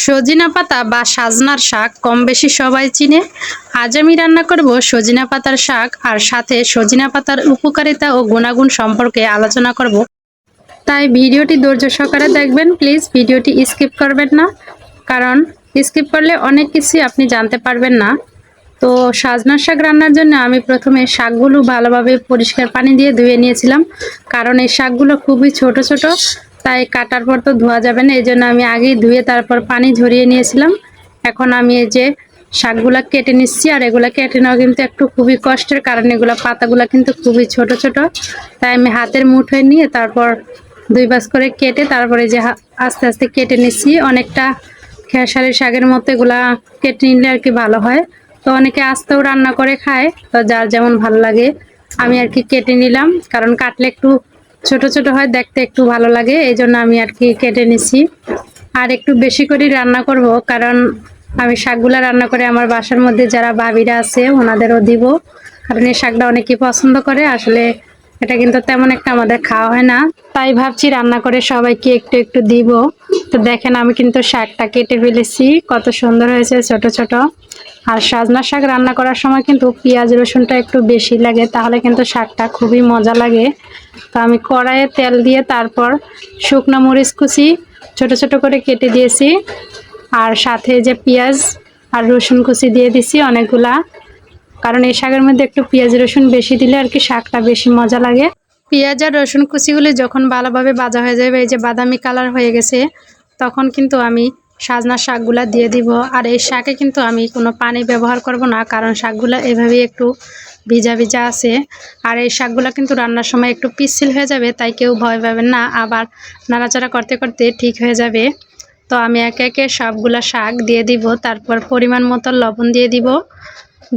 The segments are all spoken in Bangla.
সজিনা পাতা বা সাজনার শাক কম বেশি সবাই চিনে। আজ আমি রান্না করব সজিনা পাতার শাক, আর সাথে সজিনা পাতার উপকারিতা ও গুণাগুণ সম্পর্কে আলোচনা করব। তাই ভিডিওটি ধৈর্য সহকারে দেখবেন, প্লিজ ভিডিওটি স্কিপ করবেন না, কারণ স্কিপ করলে অনেক কিছু আপনি জানতে পারবেন না। তো সাজনার শাক রান্নার জন্য আমি প্রথমে শাকগুলো ভালোভাবে পরিষ্কার পানি দিয়ে ধুয়ে নিয়েছিলাম, কারণ এই শাকগুলো খুবই ছোট ছোট, তাই কাটার পর তো ধোয়া যাবে না, এই জন্য আমি আগেই ধুয়ে তারপর পানি ঝরিয়ে নিয়েছিলাম। এখন আমি এই যে শাকগুলা কেটে নিচ্ছি, আর এগুলা কেটে নেওয়া কিন্তু একটু খুবই কষ্টের, কারণ এগুলা পাতাগুলা কিন্তু খুবই ছোট ছোট। তাই আমি হাতের মুঠোয় নিয়ে তারপর দুই ভাঁজ করে কেটে তারপরে যে আস্তে আস্তে কেটে নিচ্ছি। অনেকটা খেসারির শাকের মতো এগুলা কেটে নিলে আর কি ভালো হয়। তো অনেকে আস্তেও রান্না করে খায়, তো যার যেমন ভালো লাগে। আমি আর কি কেটে নিলাম, কারণ কাটলে একটু ছোট ছোট হয়, দেখতে একটু ভালো লাগে, এই জন্য আমি আর কি কেটে নিছি। আর একটু বেশি করে রান্না করব, কারণ আমি শাকগুলা রান্না করে আমার বাসার মধ্যে যারা ভাবিরা আছে ওনাদেরও দিব, কারণ এই শাকটা অনেকেই পছন্দ করে। আসলে এটা কিন্তু তেমন একটা আমাদের খাওয়া হয় না, তাই ভাবছি রান্না করে সবাইকে একটু একটু দিব। তো দেখেন আমি কিন্তু শাকটা কেটে ফেলেছি, কত সুন্দর হয়েছে ছোট ছোট। আর সাজনা শাক রান্না করার সময় কিন্তু পেঁয়াজ রসুনটা একটু বেশি লাগে, তাহলে কিন্তু শাকটা খুবই মজা লাগে। তো আমি কড়াইয়ে তেল দিয়ে তারপর শুকনো মরিচ কুচি ছোট ছোট করে কেটে দিয়েছি, আর সাথে যে পেঁয়াজ আর রসুন কুচি দিয়ে দিছি অনেকগুলা, কারণ এই শাকের মধ্যে একটু পেঁয়াজ রসুন বেশি দিলে আর কি শাকটা বেশি মজা লাগে। পেঁয়াজ আর রসুন কুচিগুলি যখন ভালোভাবে ভাজা হয়ে যাবে, এই যে বাদামি কালার হয়ে গেছে, তখন কিন্তু আমি সাজনা শাকগুলা দিয়ে দিব। আর এই শাকে কিন্তু আমি কোনো পানি ব্যবহার করব না, কারণ শাকগুলা এভাবেই একটু ভিজা ভিজা আছে। আর এই শাকগুলা কিন্তু রান্নার সময় একটু পিচ্ছিল হয়ে যাবে, তাই কেউ ভয় পাবেন না, আবার নাড়াচাড়া করতে করতে ঠিক হয়ে যাবে। তো আমি একে একে সবগুলা শাক দিয়ে দিব, তারপর পরিমাণ মতো লবণ দিয়ে দিব,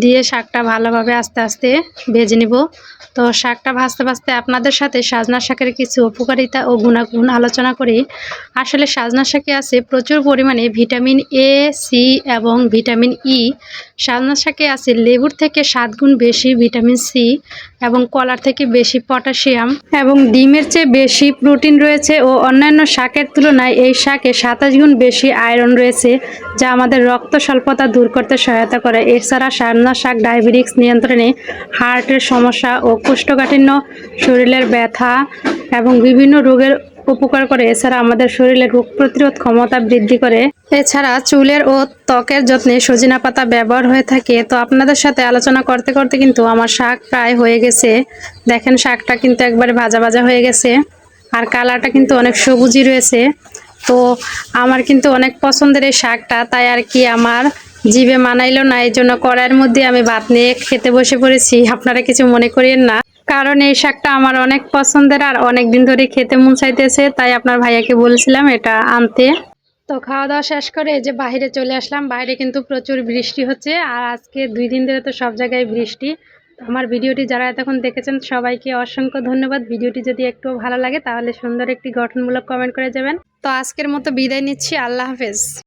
দিয়ে শাকটা ভালোভাবে আস্তে আস্তে ভেজে নিব। তো শাকটা ভাজতে ভাজতে আপনাদের সাথে সাজনা শাকের কিছু উপকারিতা ও গুণাগুণ আলোচনা করি। আসলে সাজনা শাকে আছে প্রচুর পরিমাণে ভিটামিন এ, সি এবং ভিটামিন ই। সাজনা শাকে আছে লেবুর থেকে 7 গুণ বেশি ভিটামিন সি, এবং কলার থেকে বেশি পটাশিয়াম, এবং ডিমের চেয়ে বেশি প্রোটিন রয়েছে, ও অন্যান্য শাকের তুলনায় এই শাকে 27 গুণ বেশি আয়রন রয়েছে, যা আমাদের রক্ত স্বল্পতা দূর করতে সহায়তা করে। এছাড়া সাজনা শাক ডায়াবেটিস নিয়ন্ত্রণে, হার্টের সমস্যা ও কোষ্ঠকাঠিন্য, শরীরের ব্যথা এবং বিভিন্ন রোগের উপকার করে। এছাড়া আমাদের শরীরের রোগ প্রতিরোধ ক্ষমতা বৃদ্ধি করে। এছাড়া চুলের ও ত্বকের যত্নে সজিনা পাতা ব্যবহার হয়ে থাকে। তো আপনাদের সাথে আলোচনা করতে করতে কিন্তু আমার শাক প্রায় হয়ে গেছে। দেখেন শাকটা কিন্তু একবারে ভাজা ভাজা হয়ে গেছে, আর কালারটা কিন্তু অনেক সবুজই রয়েছে। তো আমার কিন্তু অনেক পছন্দের এই শাকটা, তাই আর কি আমার জিভে মানাইলো না, এই জন্য কড়াইয়ের মধ্যে আমি ভাত নিয়ে খেতে বসে পড়েছি। আপনারা কিছু মনে করিয়েন না, কারণ এই শাকটা আমার অনেক পছন্দের, আর অনেক দিন ধরে খেতে মন চাইতেছে, তাই আপনার ভাইয়াকে বলছিলাম এটা আনতে। তো খাওয়া দাওয়া শেষ করে এই যে বাইরে চলে আসলাম। বাইরে কিন্তু প্রচুর বৃষ্টি হচ্ছে, আর আজকে 2 দিন ধরে তো সব জায়গায় বৃষ্টি। আমার ভিডিওটি যারা এতক্ষণ দেখেছেন সবাইকে অসংখ্য ধন্যবাদ। ভিডিওটি যদি একটু ভালো লাগে তাহলে সুন্দর একটি গঠনমূলক কমেন্ট করে যাবেন। তো আজকের মতো বিদায় নিচ্ছি, আল্লাহ হাফেজ।